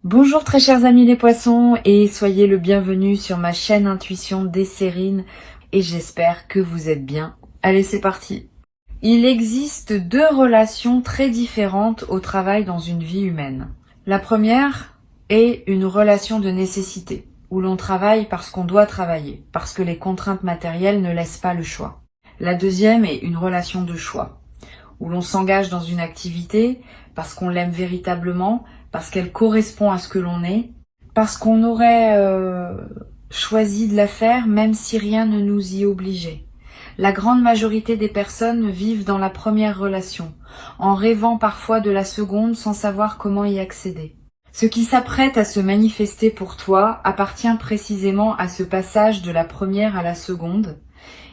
Bonjour très chers amis les poissons et soyez le bienvenu sur ma chaîne Intuition Desserine et j'espère que vous êtes bien. Allez, c'est parti. Il existe deux relations très différentes au travail dans une vie humaine. La première est une relation de nécessité, où l'on travaille parce qu'on doit travailler, parce que les contraintes matérielles ne laissent pas le choix. La deuxième est une relation de choix, où l'on s'engage dans une activité parce qu'on l'aime véritablement, parce qu'elle correspond à ce que l'on est, parce qu'on aurait choisi de la faire même si rien ne nous y obligeait. La grande majorité des personnes vivent dans la première relation, en rêvant parfois de la seconde sans savoir comment y accéder. Ce qui s'apprête à se manifester pour toi appartient précisément à ce passage de la première à la seconde,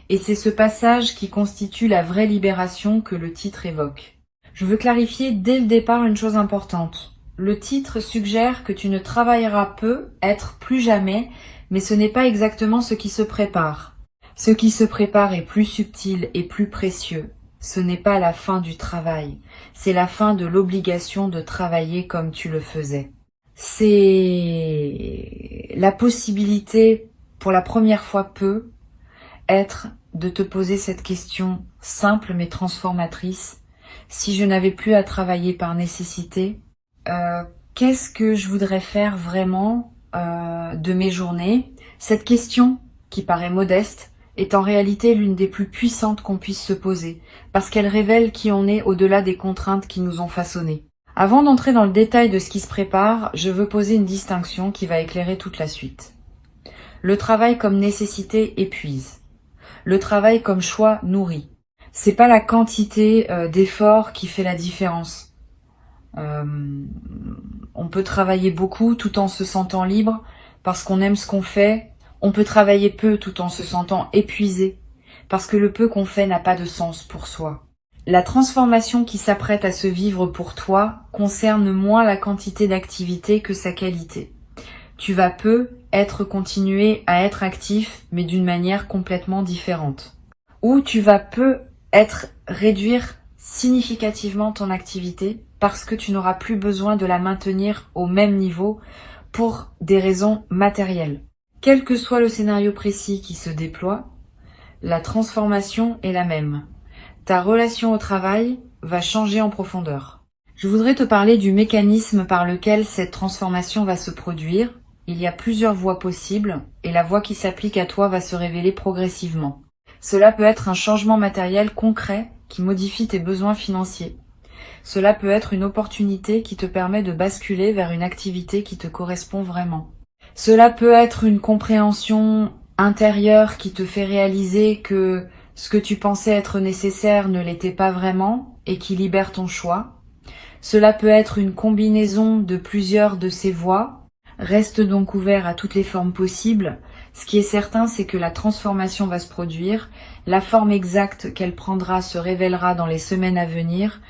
et c'est ce passage qui constitue la vraie libération que le titre évoque. Je veux clarifier dès le départ une chose importante. Le titre suggère que tu ne travailleras peu, être plus jamais, mais ce n'est pas exactement ce qui se prépare. Ce qui se prépare est plus subtil et plus précieux. Ce n'est pas la fin du travail, c'est la fin de l'obligation de travailler comme tu le faisais. C'est la possibilité, pour la première fois être de te poser cette question simple mais transformatrice. Si je n'avais plus à travailler par nécessité, qu'est-ce que je voudrais faire vraiment de mes journées? Cette question, qui paraît modeste, est en réalité l'une des plus puissantes qu'on puisse se poser, parce qu'elle révèle qui on est au-delà des contraintes qui nous ont façonnés. Avant d'entrer dans le détail de ce qui se prépare, je veux poser une distinction qui va éclairer toute la suite. Le travail comme nécessité épuise. Le travail comme choix nourrit. C'est pas la quantité d'efforts qui fait la différence. On peut travailler beaucoup tout en se sentant libre parce qu'on aime ce qu'on fait. On peut travailler peu tout en se sentant épuisé parce que le peu qu'on fait n'a pas de sens pour soi. La transformation qui s'apprête à se vivre pour toi concerne moins la quantité d'activité que sa qualité. Tu vas continuer à être actif, mais d'une manière complètement différente. Ou tu vas réduire significativement ton activité parce que tu n'auras plus besoin de la maintenir au même niveau pour des raisons matérielles. Quel que soit le scénario précis qui se déploie, la transformation est la même. Ta relation au travail va changer en profondeur. Je voudrais te parler du mécanisme par lequel cette transformation va se produire. Il y a plusieurs voies possibles et la voie qui s'applique à toi va se révéler progressivement. Cela peut être un changement matériel concret qui modifie tes besoins financiers. Cela peut être une opportunité qui te permet de basculer vers une activité qui te correspond vraiment. Cela peut être une compréhension intérieure qui te fait réaliser que ce que tu pensais être nécessaire ne l'était pas vraiment et qui libère ton choix. Cela peut être une combinaison de plusieurs de ces voies. Reste donc ouvert à toutes les formes possibles. Ce qui est certain, c'est que la transformation va se produire. La forme exacte qu'elle prendra se révélera dans les semaines à venir.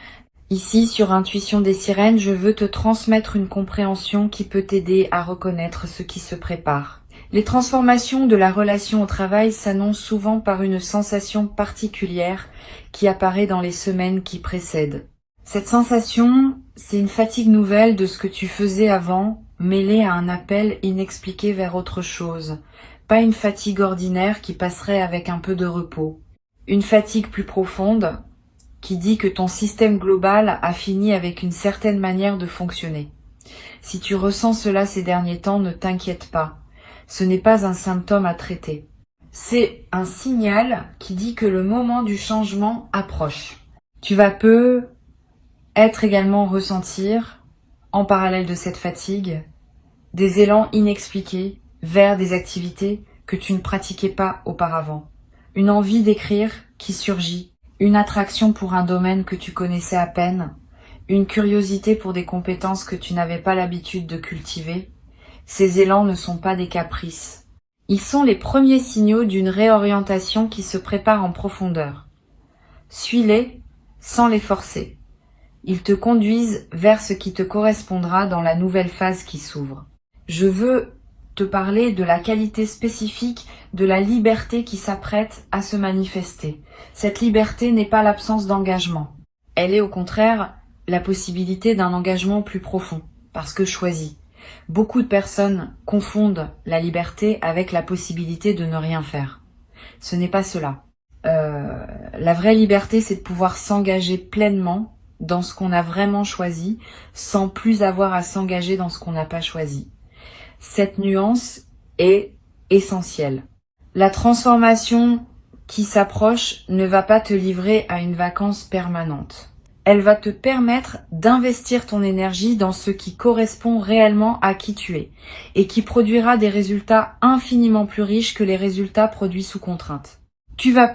Ici, sur Intuition des Sirènes, je veux te transmettre une compréhension qui peut t'aider à reconnaître ce qui se prépare. Les transformations de la relation au travail s'annoncent souvent par une sensation particulière qui apparaît dans les semaines qui précèdent. Cette sensation, c'est une fatigue nouvelle de ce que tu faisais avant, mêlée à un appel inexpliqué vers autre chose. Pas une fatigue ordinaire qui passerait avec un peu de repos. Une fatigue plus profonde qui dit que ton système global a fini avec une certaine manière de fonctionner. Si tu ressens cela ces derniers temps, ne t'inquiète pas. Ce n'est pas un symptôme à traiter. C'est un signal qui dit que le moment du changement approche. Tu vas être également ressentir, en parallèle de cette fatigue, des élans inexpliqués vers des activités que tu ne pratiquais pas auparavant. Une envie d'écrire qui surgit, une attraction pour un domaine que tu connaissais à peine, une curiosité pour des compétences que tu n'avais pas l'habitude de cultiver. Ces élans ne sont pas des caprices. Ils sont les premiers signaux d'une réorientation qui se prépare en profondeur. Suis-les sans les forcer. Ils te conduisent vers ce qui te correspondra dans la nouvelle phase qui s'ouvre. Je veux te parler de la qualité spécifique de la liberté qui s'apprête à se manifester. Cette liberté n'est pas l'absence d'engagement. Elle est au contraire la possibilité d'un engagement plus profond, parce que choisi. Beaucoup de personnes confondent la liberté avec la possibilité de ne rien faire. Ce n'est pas cela. La vraie liberté, c'est de pouvoir s'engager pleinement dans ce qu'on a vraiment choisi, sans plus avoir à s'engager dans ce qu'on n'a pas choisi. Cette nuance est essentielle. La transformation qui s'approche ne va pas te livrer à une vacance permanente. Elle va te permettre d'investir ton énergie dans ce qui correspond réellement à qui tu es et qui produira des résultats infiniment plus riches que les résultats produits sous contrainte. Tu vas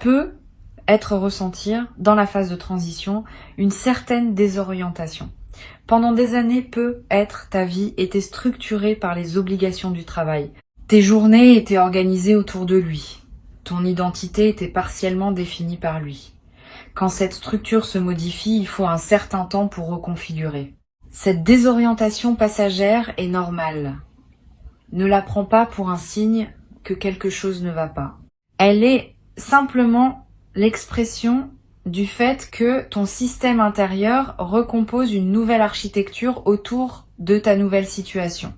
ressentir dans la phase de transition une certaine désorientation. Pendant des années, ta vie était structurée par les obligations du travail. Tes journées étaient organisées autour de lui. Ton identité était partiellement définie par lui. Quand cette structure se modifie, il faut un certain temps pour reconfigurer. Cette désorientation passagère est normale. Ne la prends pas pour un signe que quelque chose ne va pas. Elle est simplement l'expression du fait que ton système intérieur recompose une nouvelle architecture autour de ta nouvelle situation.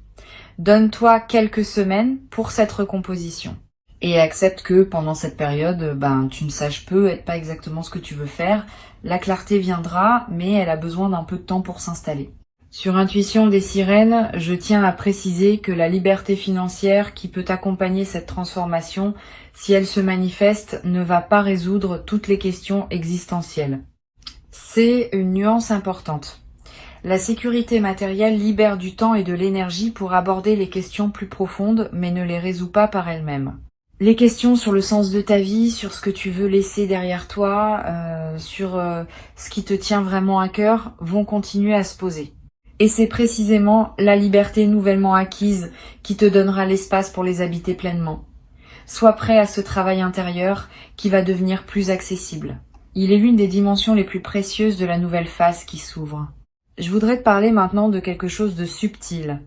Donne-toi quelques semaines pour cette recomposition. Et accepte que pendant cette période, tu ne saches pas exactement ce que tu veux faire. La clarté viendra, mais elle a besoin d'un peu de temps pour s'installer. Sur Intuition des Sirènes, je tiens à préciser que la liberté financière qui peut accompagner cette transformation, si elle se manifeste, ne va pas résoudre toutes les questions existentielles. C'est une nuance importante. La sécurité matérielle libère du temps et de l'énergie pour aborder les questions plus profondes, mais ne les résout pas par elle-même. Les questions sur le sens de ta vie, sur ce que tu veux laisser derrière toi, sur ce qui te tient vraiment à cœur, vont continuer à se poser. Et c'est précisément la liberté nouvellement acquise qui te donnera l'espace pour les habiter pleinement. Sois prêt à ce travail intérieur qui va devenir plus accessible. Il est l'une des dimensions les plus précieuses de la nouvelle phase qui s'ouvre. Je voudrais te parler maintenant de quelque chose de subtil.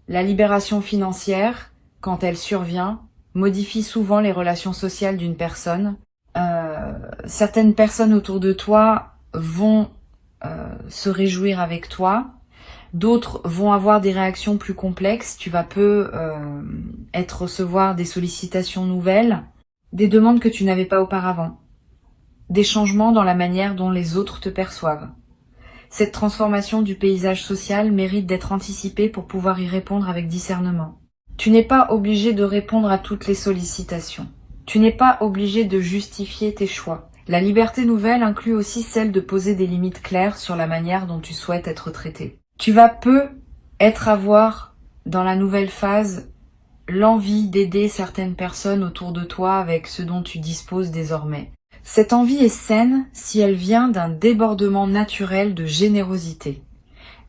La libération financière, quand elle survient, modifie souvent les relations sociales d'une personne. Certaines personnes autour de toi vont se réjouir avec toi. D'autres vont avoir des réactions plus complexes. Tu vas recevoir des sollicitations nouvelles, des demandes que tu n'avais pas auparavant, des changements dans la manière dont les autres te perçoivent. Cette transformation du paysage social mérite d'être anticipée pour pouvoir y répondre avec discernement. Tu n'es pas obligé de répondre à toutes les sollicitations. Tu n'es pas obligé de justifier tes choix. La liberté nouvelle inclut aussi celle de poser des limites claires sur la manière dont tu souhaites être traité. Tu vas avoir dans la nouvelle phase l'envie d'aider certaines personnes autour de toi avec ce dont tu disposes désormais. Cette envie est saine si elle vient d'un débordement naturel de générosité.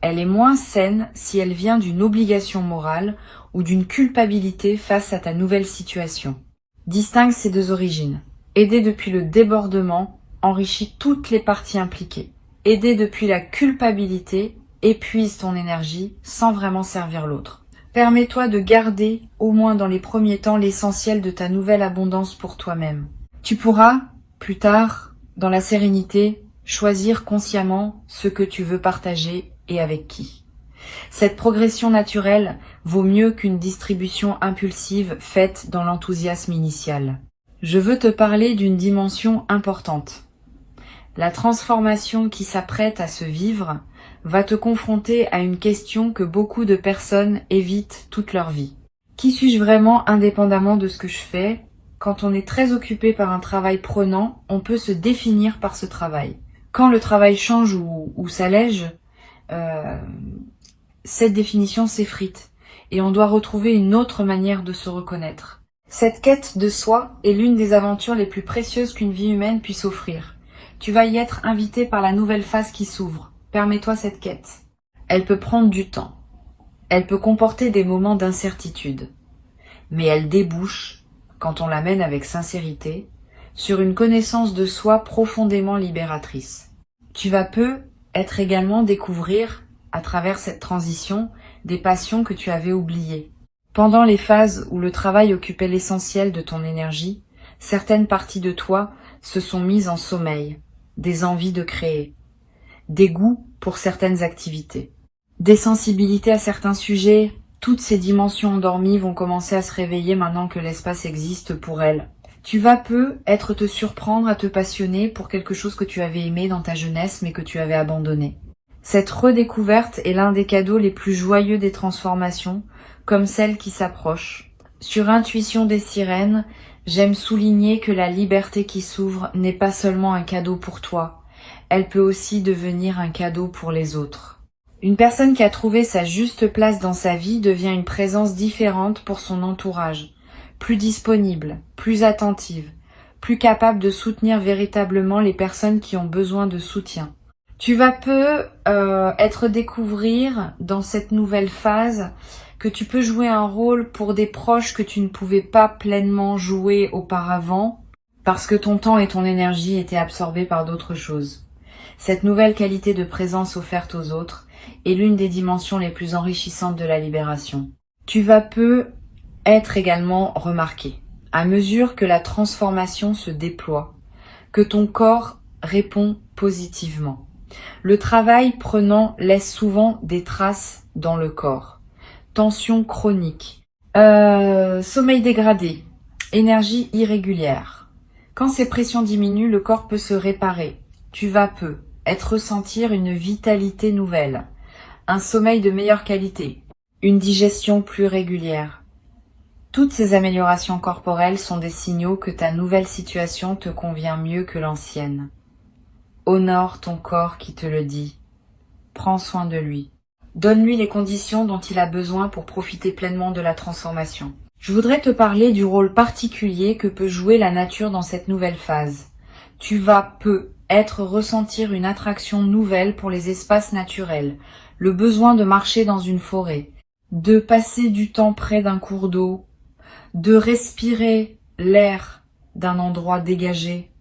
Elle est moins saine si elle vient d'une obligation morale ou d'une culpabilité face à ta nouvelle situation. Distingue ces deux origines. Aider depuis le débordement enrichit toutes les parties impliquées. Aider depuis la culpabilité épuise ton énergie sans vraiment servir l'autre. Permets-toi de garder, au moins dans les premiers temps, l'essentiel de ta nouvelle abondance pour toi-même. Tu pourras, plus tard, dans la sérénité, choisir consciemment ce que tu veux partager et avec qui. Cette progression naturelle vaut mieux qu'une distribution impulsive faite dans l'enthousiasme initial. Je veux te parler d'une dimension importante. La transformation qui s'apprête à se vivre va te confronter à une question que beaucoup de personnes évitent toute leur vie. Qui suis-je vraiment indépendamment de ce que je fais ? Quand on est très occupé par un travail prenant, on peut se définir par ce travail. Quand le travail change ou s'allège, cette définition s'effrite et on doit retrouver une autre manière de se reconnaître. Cette quête de soi est l'une des aventures les plus précieuses qu'une vie humaine puisse offrir. Tu vas y être invité par la nouvelle phase qui s'ouvre. Permets-toi cette quête. Elle peut prendre du temps. Elle peut comporter des moments d'incertitude. Mais elle débouche, quand on la mène avec sincérité, sur une connaissance de soi profondément libératrice. Tu vas être également découvrir, à travers cette transition, des passions que tu avais oubliées. Pendant les phases où le travail occupait l'essentiel de ton énergie, certaines parties de toi se sont mises en sommeil, des envies de créer, des goûts pour certaines activités. Des sensibilités à certains sujets, toutes ces dimensions endormies vont commencer à se réveiller maintenant que l'espace existe pour elles. Tu vas peu être te surprendre à te passionner pour quelque chose que tu avais aimé dans ta jeunesse mais que tu avais abandonné. Cette redécouverte est l'un des cadeaux les plus joyeux des transformations, comme celle qui s'approche. Sur Intuition des sirènes, j'aime souligner que la liberté qui s'ouvre n'est pas seulement un cadeau pour toi, elle peut aussi devenir un cadeau pour les autres. Une personne qui a trouvé sa juste place dans sa vie devient une présence différente pour son entourage, plus disponible, plus attentive, plus capable de soutenir véritablement les personnes qui ont besoin de soutien. Tu vas peu être découvrir dans cette nouvelle phase que tu peux jouer un rôle pour des proches que tu ne pouvais pas pleinement jouer auparavant parce que ton temps et ton énergie étaient absorbés par d'autres choses. Cette nouvelle qualité de présence offerte aux autres est l'une des dimensions les plus enrichissantes de la libération. Tu vas peu être également remarqué à mesure que la transformation se déploie, que ton corps répond positivement. Le travail prenant laisse souvent des traces dans le corps. Tension chronique, sommeil dégradé, énergie irrégulière. Quand ces pressions diminuent, le corps peut se réparer. Tu vas peu ressentir une vitalité nouvelle, un sommeil de meilleure qualité, une digestion plus régulière. Toutes ces améliorations corporelles sont des signaux que ta nouvelle situation te convient mieux que l'ancienne. Honore ton corps qui te le dit. Prends soin de lui. Donne-lui les conditions dont il a besoin pour profiter pleinement de la transformation. Je voudrais te parler du rôle particulier que peut jouer la nature dans cette nouvelle phase. Tu vas ressentir une attraction nouvelle pour les espaces naturels, le besoin de marcher dans une forêt, de passer du temps près d'un cours d'eau, de respirer l'air d'un endroit dégagé.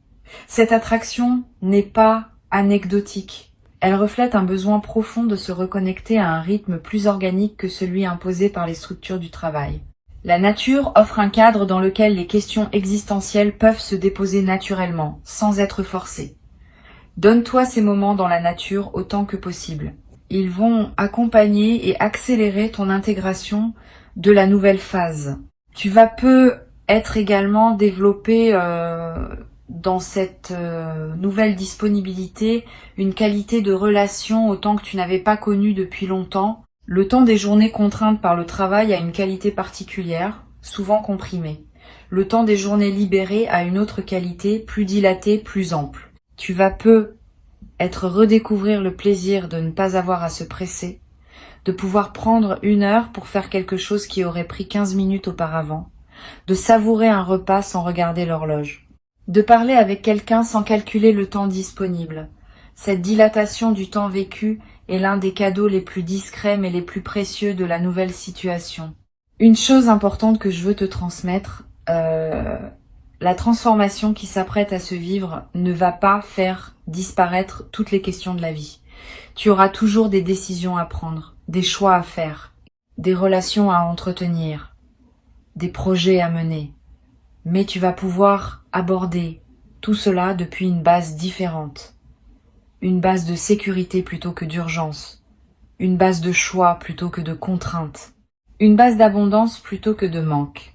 Cette attraction n'est pas anecdotique. Elle reflète un besoin profond de se reconnecter à un rythme plus organique que celui imposé par les structures du travail. La nature offre un cadre dans lequel les questions existentielles peuvent se déposer naturellement, sans être forcées. Donne-toi ces moments dans la nature autant que possible. Ils vont accompagner et accélérer ton intégration de la nouvelle phase. Tu vas peu être également développé dans cette nouvelle disponibilité une qualité de relation autant que tu n'avais pas connue depuis longtemps. Le temps des journées contraintes par le travail a une qualité particulière, souvent comprimée. Le temps des journées libérées a une autre qualité, plus dilatée, plus ample. Tu vas peu redécouvrir le plaisir de ne pas avoir à se presser, de pouvoir prendre 1 heure pour faire quelque chose qui aurait pris 15 minutes auparavant, de savourer un repas sans regarder l'horloge, de parler avec quelqu'un sans calculer le temps disponible. Cette dilatation du temps vécu est l'un des cadeaux les plus discrets mais les plus précieux de la nouvelle situation. Une chose importante que je veux te transmettre, la transformation qui s'apprête à se vivre ne va pas faire disparaître toutes les questions de la vie. Tu auras toujours des décisions à prendre, des choix à faire, des relations à entretenir, des projets à mener. Mais tu vas pouvoir aborder tout cela depuis une base différente. Une base de sécurité plutôt que d'urgence. Une base de choix plutôt que de contrainte. Une base d'abondance plutôt que de manque.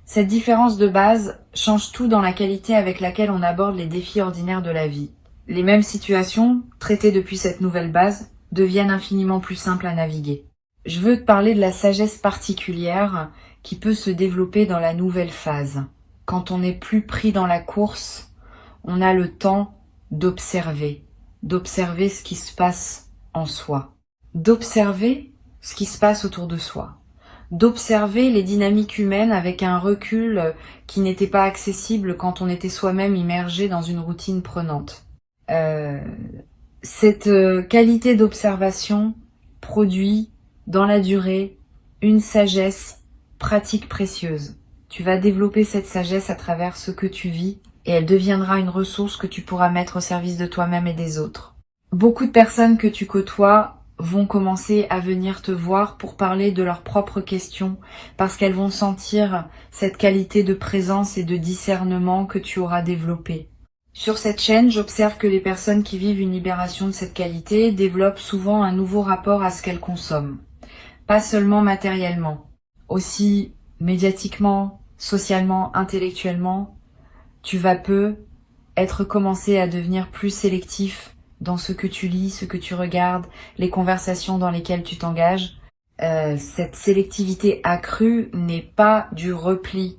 Cette différence de base change tout dans la qualité avec laquelle on aborde les défis ordinaires de la vie. Les mêmes situations, traitées depuis cette nouvelle base, deviennent infiniment plus simples à naviguer. Je veux te parler de la sagesse particulière qui peut se développer dans la nouvelle phase. Quand on n'est plus pris dans la course, on a le temps d'observer ce qui se passe en soi, d'observer ce qui se passe autour de soi, d'observer les dynamiques humaines avec un recul qui n'était pas accessible quand on était soi-même immergé dans une routine prenante. Cette qualité d'observation produit dans la durée une sagesse pratique précieuse. Tu vas développer cette sagesse à travers ce que tu vis et elle deviendra une ressource que tu pourras mettre au service de toi-même et des autres. Beaucoup de personnes que tu côtoies vont commencer à venir te voir pour parler de leurs propres questions parce qu'elles vont sentir cette qualité de présence et de discernement que tu auras développée. Sur cette chaîne, j'observe que les personnes qui vivent une libération de cette qualité développent souvent un nouveau rapport à ce qu'elles consomment. Pas seulement matériellement, aussi médiatiquement, socialement, intellectuellement. Tu vas peu être commencé à devenir plus sélectif dans ce que tu lis, ce que tu regardes, les conversations dans lesquelles tu t'engages. Cette sélectivité accrue n'est pas du repli.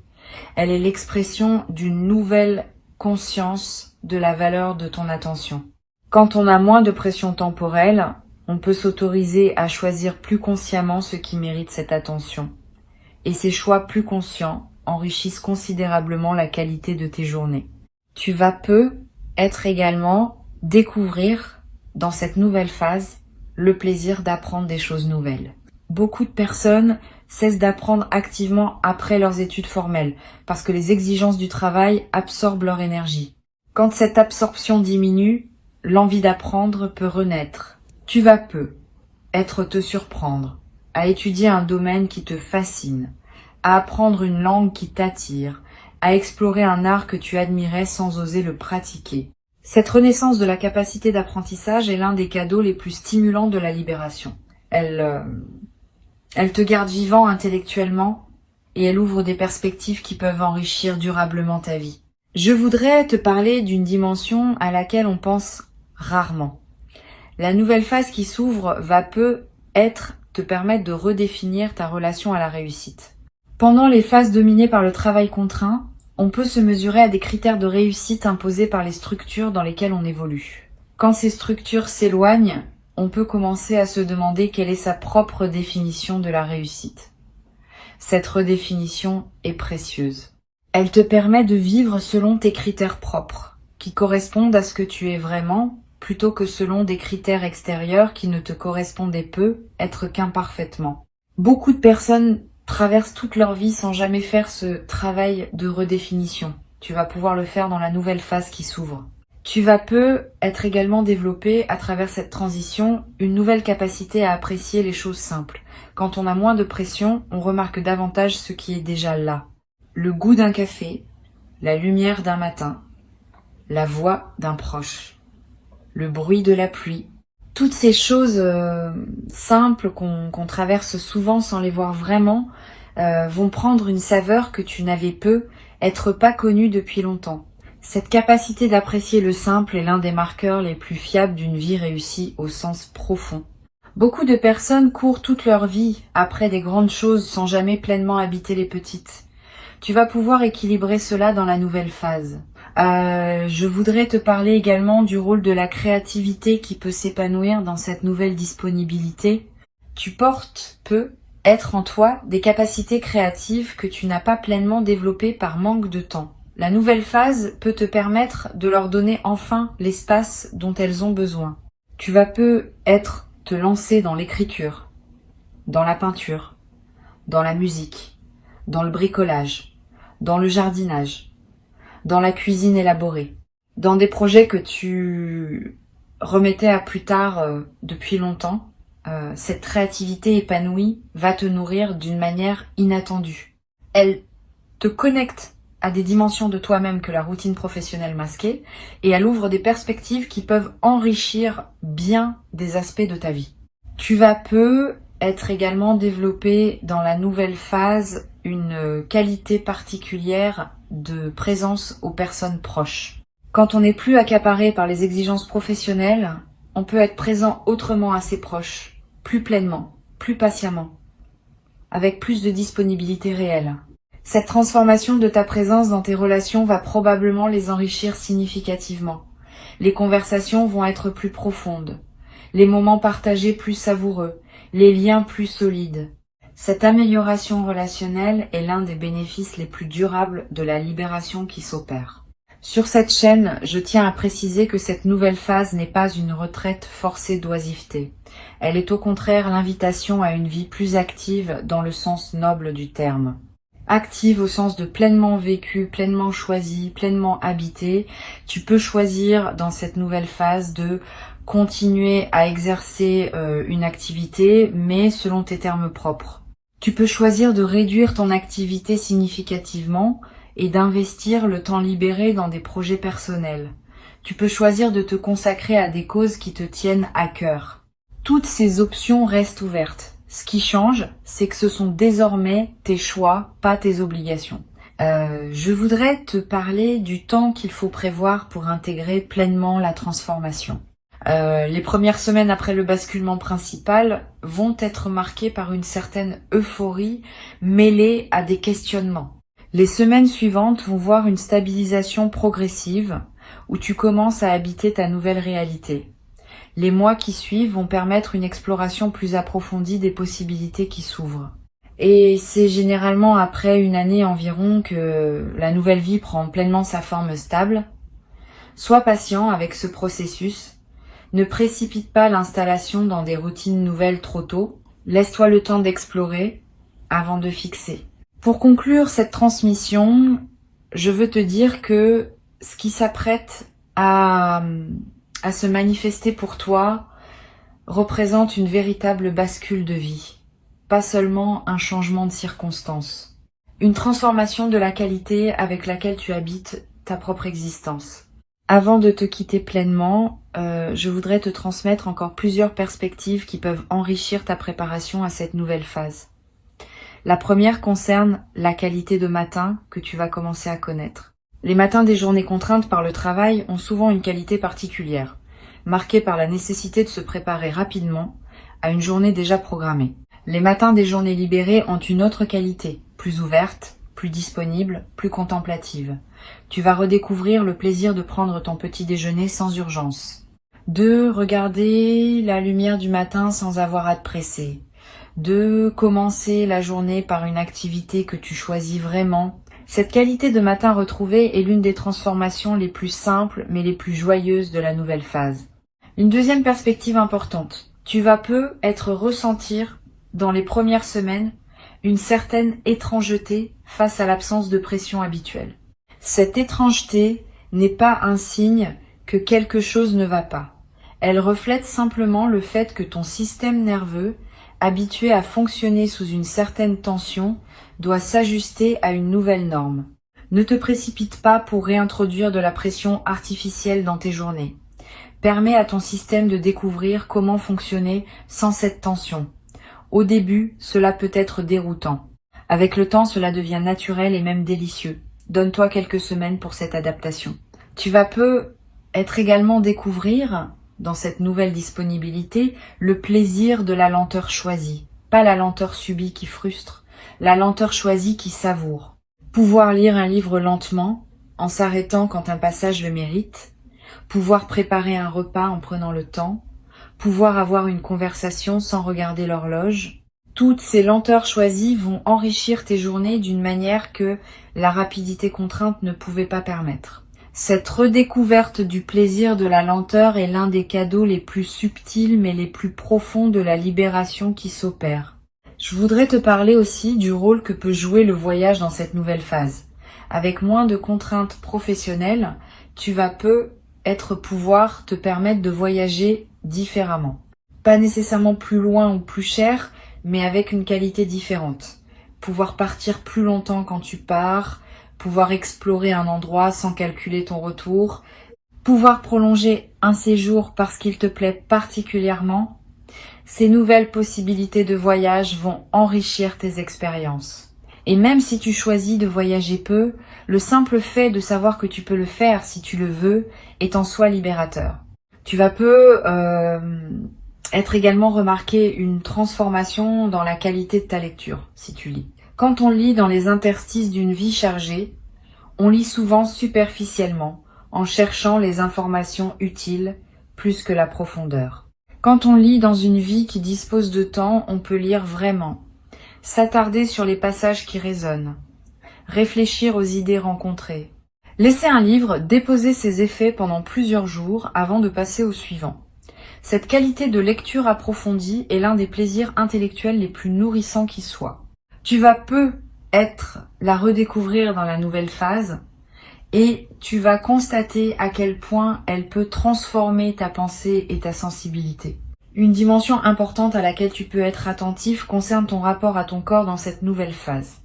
Elle est l'expression d'une nouvelle conscience de la valeur de ton attention. Quand on a moins de pression temporelle, on peut s'autoriser à choisir plus consciemment ce qui mérite cette attention. Et ces choix plus conscients enrichissent considérablement la qualité de tes journées. Tu vas peu être également découvrir dans cette nouvelle phase le plaisir d'apprendre des choses nouvelles. Beaucoup de personnes cessent d'apprendre activement après leurs études formelles parce que les exigences du travail absorbent leur énergie. Quand cette absorption diminue, l'envie d'apprendre peut renaître. Tu vas peu être te surprendre à étudier un domaine qui te fascine, à apprendre une langue qui t'attire, à explorer un art que tu admirais sans oser le pratiquer. Cette renaissance de la capacité d'apprentissage est l'un des cadeaux les plus stimulants de la libération. Elle te garde vivant intellectuellement et elle ouvre des perspectives qui peuvent enrichir durablement ta vie. Je voudrais te parler d'une dimension à laquelle on pense rarement. La nouvelle phase qui s'ouvre va peu te permettre de redéfinir ta relation à la réussite. Pendant les phases dominées par le travail contraint, on peut se mesurer à des critères de réussite imposés par les structures dans lesquelles on évolue. Quand ces structures s'éloignent, on peut commencer à se demander quelle est sa propre définition de la réussite. Cette redéfinition est précieuse. Elle te permet de vivre selon tes critères propres, qui correspondent à ce que tu es vraiment, plutôt que selon des critères extérieurs qui ne te correspondaient peu, être qu'imparfaitement. Beaucoup de personnes traversent toute leur vie sans jamais faire ce travail de redéfinition. Tu vas pouvoir le faire dans la nouvelle phase qui s'ouvre. Tu vas peu être également développé à travers cette transition une nouvelle capacité à apprécier les choses simples. Quand on a moins de pression, on remarque davantage ce qui est déjà là. Le goût d'un café, la lumière d'un matin, la voix d'un proche, le bruit de la pluie. Toutes ces choses simples qu'on traverse souvent sans les voir vraiment vont prendre une saveur que tu n'avais peu, être pas connue depuis longtemps. Cette capacité d'apprécier le simple est l'un des marqueurs les plus fiables d'une vie réussie au sens profond. Beaucoup de personnes courent toute leur vie après des grandes choses sans jamais pleinement habiter les petites. Tu vas pouvoir équilibrer cela dans la nouvelle phase. Je voudrais te parler également du rôle de la créativité qui peut s'épanouir dans cette nouvelle disponibilité. Tu portes peu être en toi des capacités créatives que tu n'as pas pleinement développées par manque de temps. La nouvelle phase peut te permettre de leur donner enfin l'espace dont elles ont besoin. Tu vas peu te lancer dans l'écriture, dans la peinture, dans la musique, dans le bricolage, dans le jardinage, dans la cuisine élaborée, dans des projets que tu remettais à plus tard depuis longtemps. Cette créativité épanouie va te nourrir d'une manière inattendue. Elle te connecte à des dimensions de toi-même que la routine professionnelle masquait, et elle ouvre des perspectives qui peuvent enrichir bien des aspects de ta vie. Tu vas peu être également développé dans la nouvelle phase une qualité particulière de présence aux personnes proches. Quand on n'est plus accaparé par les exigences professionnelles, on peut être présent autrement à ses proches, plus pleinement, plus patiemment, avec plus de disponibilité réelle. Cette transformation de ta présence dans tes relations va probablement les enrichir significativement. Les conversations vont être plus profondes, les moments partagés plus savoureux, les liens plus solides. Cette amélioration relationnelle est l'un des bénéfices les plus durables de la libération qui s'opère. Sur cette chaîne, je tiens à préciser que cette nouvelle phase n'est pas une retraite forcée d'oisiveté. Elle est au contraire l'invitation à une vie plus active dans le sens noble du terme. Active au sens de pleinement vécu, pleinement choisi, pleinement habité. Tu peux choisir dans cette nouvelle phase de continuer à exercer une activité, mais selon tes termes propres. Tu peux choisir de réduire ton activité significativement et d'investir le temps libéré dans des projets personnels. Tu peux choisir de te consacrer à des causes qui te tiennent à cœur. Toutes ces options restent ouvertes. Ce qui change, c'est que ce sont désormais tes choix, pas tes obligations. Je voudrais te parler du temps qu'il faut prévoir pour intégrer pleinement la transformation. Les premières semaines après le basculement principal vont être marquées par une certaine euphorie mêlée à des questionnements. Les semaines suivantes vont voir une stabilisation progressive où tu commences à habiter ta nouvelle réalité. Les mois qui suivent vont permettre une exploration plus approfondie des possibilités qui s'ouvrent. Et c'est généralement après une année environ que la nouvelle vie prend pleinement sa forme stable. Sois patient avec ce processus. Ne précipite pas l'installation dans des routines nouvelles trop tôt. Laisse-toi le temps d'explorer avant de fixer. Pour conclure cette transmission, je veux te dire que ce qui s'apprête à se manifester pour toi représente une véritable bascule de vie. Pas seulement un changement de circonstances. Une transformation de la qualité avec laquelle tu habites ta propre existence. Avant de te quitter pleinement, je voudrais te transmettre encore plusieurs perspectives qui peuvent enrichir ta préparation à cette nouvelle phase. La première concerne la qualité de matin que tu vas commencer à connaître. Les matins des journées contraintes par le travail ont souvent une qualité particulière, marquée par la nécessité de se préparer rapidement à une journée déjà programmée. Les matins des journées libérées ont une autre qualité, plus ouverte, plus disponible, plus contemplative. Tu vas redécouvrir le plaisir de prendre ton petit déjeuner sans urgence. De regarder la lumière du matin sans avoir à te presser. De commencer la journée par une activité que tu choisis vraiment. Cette qualité de matin retrouvée est l'une des transformations les plus simples mais les plus joyeuses de la nouvelle phase. Une deuxième perspective importante. Tu vas peu être ressentir dans les premières semaines une certaine étrangeté face à l'absence de pression habituelle. Cette étrangeté n'est pas un signe que quelque chose ne va pas. Elle reflète simplement le fait que ton système nerveux, habitué à fonctionner sous une certaine tension, doit s'ajuster à une nouvelle norme. Ne te précipite pas pour réintroduire de la pression artificielle dans tes journées. Permets à ton système de découvrir comment fonctionner sans cette tension. Au début, cela peut être déroutant. Avec le temps, cela devient naturel et même délicieux. Donne-toi quelques semaines pour cette adaptation. Tu vas peu être également découvrir, dans cette nouvelle disponibilité, le plaisir de la lenteur choisie. Pas la lenteur subie qui frustre, la lenteur choisie qui savoure. Pouvoir lire un livre lentement, en s'arrêtant quand un passage le mérite. Pouvoir préparer un repas en prenant le temps. Pouvoir avoir une conversation sans regarder l'horloge. Toutes ces lenteurs choisies vont enrichir tes journées d'une manière que la rapidité contrainte ne pouvait pas permettre. Cette redécouverte du plaisir de la lenteur est l'un des cadeaux les plus subtils mais les plus profonds de la libération qui s'opère. Je voudrais te parler aussi du rôle que peut jouer le voyage dans cette nouvelle phase. Avec moins de contraintes professionnelles, tu vas pouvoir te permettre de voyager différemment. Pas nécessairement plus loin ou plus cher, mais avec une qualité différente. Pouvoir partir plus longtemps quand tu pars, pouvoir explorer un endroit sans calculer ton retour, pouvoir prolonger un séjour parce qu'il te plaît particulièrement. Ces nouvelles possibilités de voyage vont enrichir tes expériences. Et même si tu choisis de voyager peu, le simple fait de savoir que tu peux le faire si tu le veux est en soi libérateur. Tu vas être également remarqué une transformation dans la qualité de ta lecture, si tu lis. Quand on lit dans les interstices d'une vie chargée, on lit souvent superficiellement, en cherchant les informations utiles plus que la profondeur. Quand on lit dans une vie qui dispose de temps, on peut lire vraiment, s'attarder sur les passages qui résonnent, réfléchir aux idées rencontrées. Laisser un livre déposer ses effets pendant plusieurs jours avant de passer au suivant. Cette qualité de lecture approfondie est l'un des plaisirs intellectuels les plus nourrissants qui soient. Tu vas la redécouvrir dans la nouvelle phase et tu vas constater à quel point elle peut transformer ta pensée et ta sensibilité. Une dimension importante à laquelle tu peux être attentif concerne ton rapport à ton corps dans cette nouvelle phase.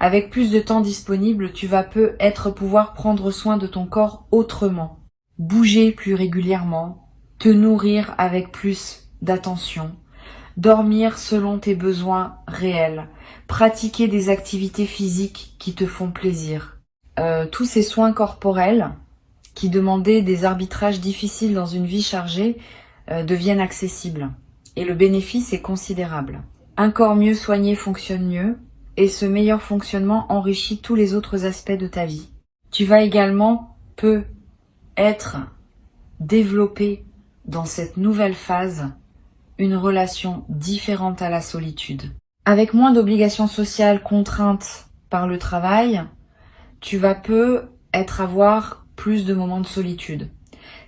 Avec plus de temps disponible, tu vas pouvoir prendre soin de ton corps autrement. bouger plus régulièrement, te nourrir avec plus d'attention, dormir selon tes besoins réels, pratiquer des activités physiques qui te font plaisir. Tous ces soins corporels qui demandaient des arbitrages difficiles dans une vie chargée deviennent accessibles. Et le bénéfice est considérable. Un corps mieux soigné fonctionne mieux, et ce meilleur fonctionnement enrichit tous les autres aspects de ta vie. Tu vas également être développé dans cette nouvelle phase une relation différente à la solitude. Avec moins d'obligations sociales contraintes par le travail, tu vas avoir plus de moments de solitude.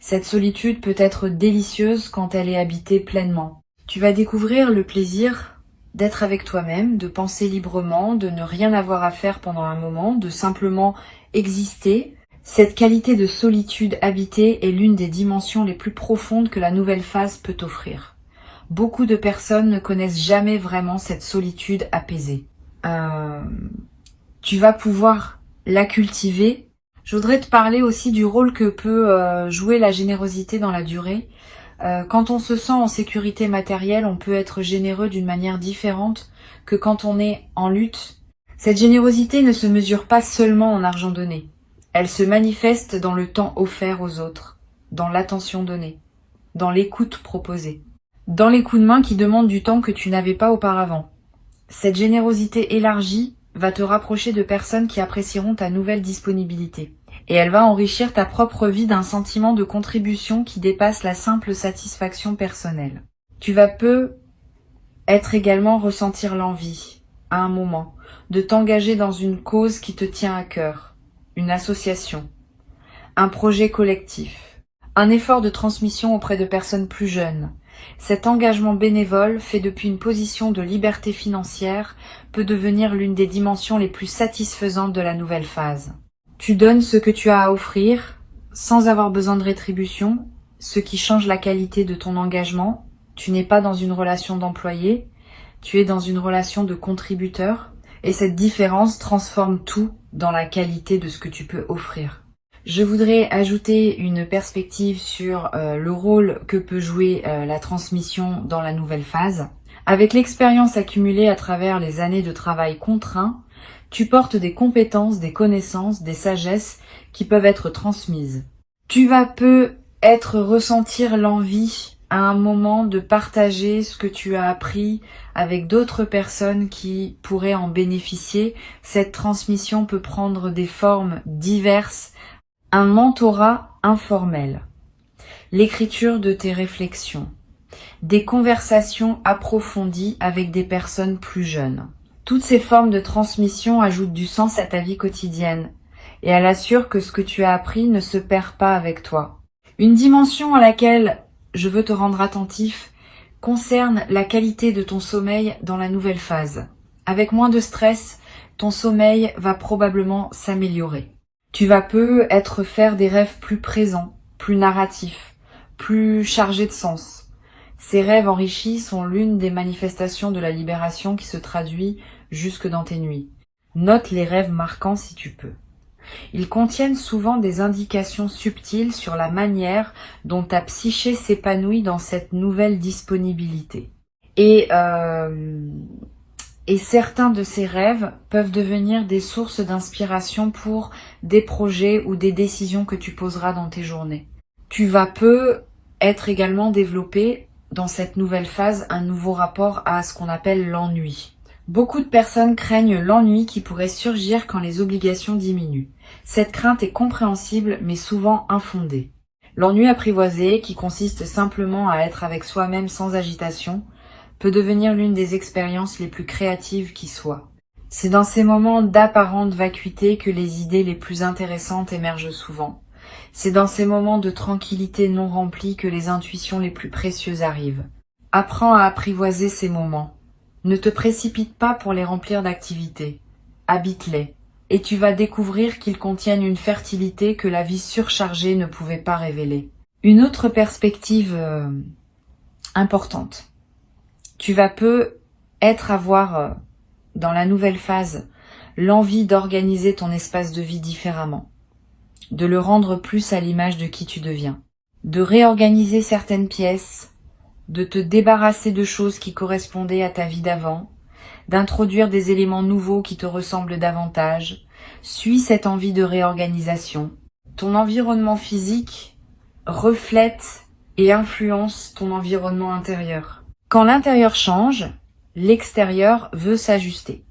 Cette solitude peut être délicieuse quand elle est habitée pleinement. Tu vas découvrir le plaisir d'être avec toi-même, de penser librement, de ne rien avoir à faire pendant un moment, de simplement exister. Cette qualité de solitude habitée est l'une des dimensions les plus profondes que la nouvelle phase peut offrir. Beaucoup de personnes ne connaissent jamais vraiment cette solitude apaisée. Tu vas pouvoir la cultiver. Je voudrais te parler aussi du rôle que peut jouer la générosité dans la durée. Quand on se sent en sécurité matérielle, on peut être généreux d'une manière différente que quand on est en lutte. Cette générosité ne se mesure pas seulement en argent donné. Elle se manifeste dans le temps offert aux autres, dans l'attention donnée, dans l'écoute proposée, dans les coups de main qui demandent du temps que tu n'avais pas auparavant. Cette générosité élargie va te rapprocher de personnes qui apprécieront ta nouvelle disponibilité. Et elle va enrichir ta propre vie d'un sentiment de contribution qui dépasse la simple satisfaction personnelle. Tu vas être également ressentir l'envie, à un moment, de t'engager dans une cause qui te tient à cœur, une association, un projet collectif, un effort de transmission auprès de personnes plus jeunes. Cet engagement bénévole, fait depuis une position de liberté financière, peut devenir l'une des dimensions les plus satisfaisantes de la nouvelle phase. Tu donnes ce que tu as à offrir, sans avoir besoin de rétribution, ce qui change la qualité de ton engagement. Tu n'es pas dans une relation d'employé, tu es dans une relation de contributeur, et cette différence transforme tout dans la qualité de ce que tu peux offrir. Je voudrais ajouter une perspective sur le rôle que peut jouer la transmission dans la nouvelle phase. Avec l'expérience accumulée à travers les années de travail contraint, tu portes des compétences, des connaissances, des sagesses qui peuvent être transmises. Tu vas ressentir l'envie à un moment de partager ce que tu as appris avec d'autres personnes qui pourraient en bénéficier. Cette transmission peut prendre des formes diverses. Un mentorat informel, l'écriture de tes réflexions, des conversations approfondies avec des personnes plus jeunes. Toutes ces formes de transmission ajoutent du sens à ta vie quotidienne et elles assurent que ce que tu as appris ne se perd pas avec toi. Une dimension à laquelle je veux te rendre attentif concerne la qualité de ton sommeil dans la nouvelle phase. Avec moins de stress, ton sommeil va probablement s'améliorer. Tu vas faire des rêves plus présents, plus narratifs, plus chargés de sens. Ces rêves enrichis sont l'une des manifestations de la libération qui se traduit jusque dans tes nuits. Note les rêves marquants si tu peux. Ils contiennent souvent des indications subtiles sur la manière dont ta psyché s'épanouit dans cette nouvelle disponibilité. Et certains de ces rêves peuvent devenir des sources d'inspiration pour des projets ou des décisions que tu poseras dans tes journées. Tu vas être également développé dans cette nouvelle phase un nouveau rapport à ce qu'on appelle l'ennui. Beaucoup de personnes craignent l'ennui qui pourrait surgir quand les obligations diminuent. Cette crainte est compréhensible mais souvent infondée. L'ennui apprivoisé, qui consiste simplement à être avec soi-même sans agitation, peut devenir l'une des expériences les plus créatives qui soient. C'est dans ces moments d'apparente vacuité que les idées les plus intéressantes émergent souvent. C'est dans ces moments de tranquillité non remplie que les intuitions les plus précieuses arrivent. Apprends à apprivoiser ces moments. Ne te précipite pas pour les remplir d'activités. Habite-les. Et tu vas découvrir qu'ils contiennent une fertilité que la vie surchargée ne pouvait pas révéler. Une autre perspective importante. Tu vas avoir dans la nouvelle phase l'envie d'organiser ton espace de vie différemment. de le rendre plus à l'image de qui tu deviens, de réorganiser certaines pièces, de te débarrasser de choses qui correspondaient à ta vie d'avant, d'introduire des éléments nouveaux qui te ressemblent davantage. Suis cette envie de réorganisation. Ton environnement physique reflète et influence ton environnement intérieur. Quand l'intérieur change, l'extérieur veut s'ajuster.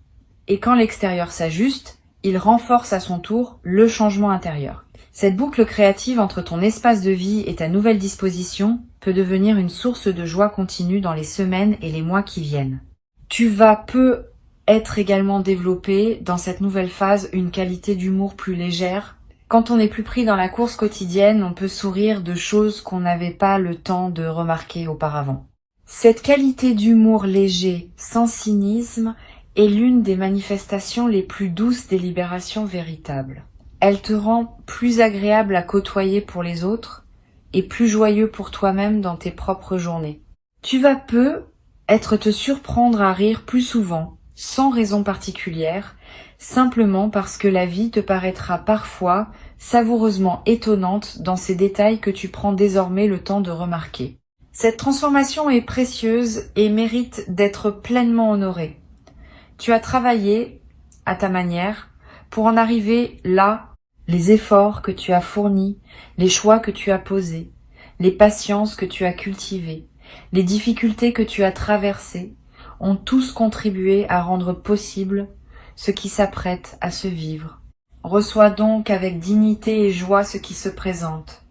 Et quand l'extérieur s'ajuste, il renforce à son tour le changement intérieur. Cette boucle créative entre ton espace de vie et ta nouvelle disposition peut devenir une source de joie continue dans les semaines et les mois qui viennent. Tu vas peu être également développé dans cette nouvelle phase une qualité d'humour plus légère. Quand on n'est plus pris dans la course quotidienne, on peut sourire de choses qu'on n'avait pas le temps de remarquer auparavant. Cette qualité d'humour léger, sans cynisme, est l'une des manifestations les plus douces des libérations véritables. Elle te rend plus agréable à côtoyer pour les autres et plus joyeux pour toi-même dans tes propres journées. Tu vas peu te surprendre à rire plus souvent, sans raison particulière, simplement parce que la vie te paraîtra parfois savoureusement étonnante dans ces détails que tu prends désormais le temps de remarquer. Cette transformation est précieuse et mérite d'être pleinement honorée. Tu as travaillé, à ta manière, pour en arriver là, les efforts que tu as fournis, les choix que tu as posés, les patiences que tu as cultivées, les difficultés que tu as traversées, ont tous contribué à rendre possible ce qui s'apprête à se vivre. Reçois donc avec dignité et joie ce qui se présente.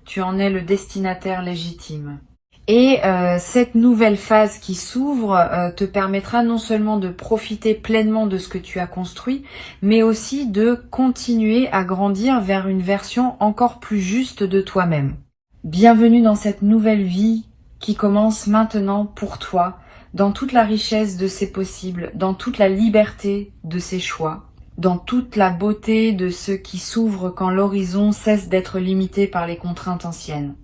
Tu en es le destinataire légitime. Et cette nouvelle phase qui s'ouvre te permettra non seulement de profiter pleinement de ce que tu as construit, mais aussi de continuer à grandir vers une version encore plus juste de toi-même. Bienvenue dans cette nouvelle vie qui commence maintenant pour toi, dans toute la richesse de ses possibles, dans toute la liberté de ses choix, dans toute la beauté de ce qui s'ouvre quand l'horizon cesse d'être limité par les contraintes anciennes.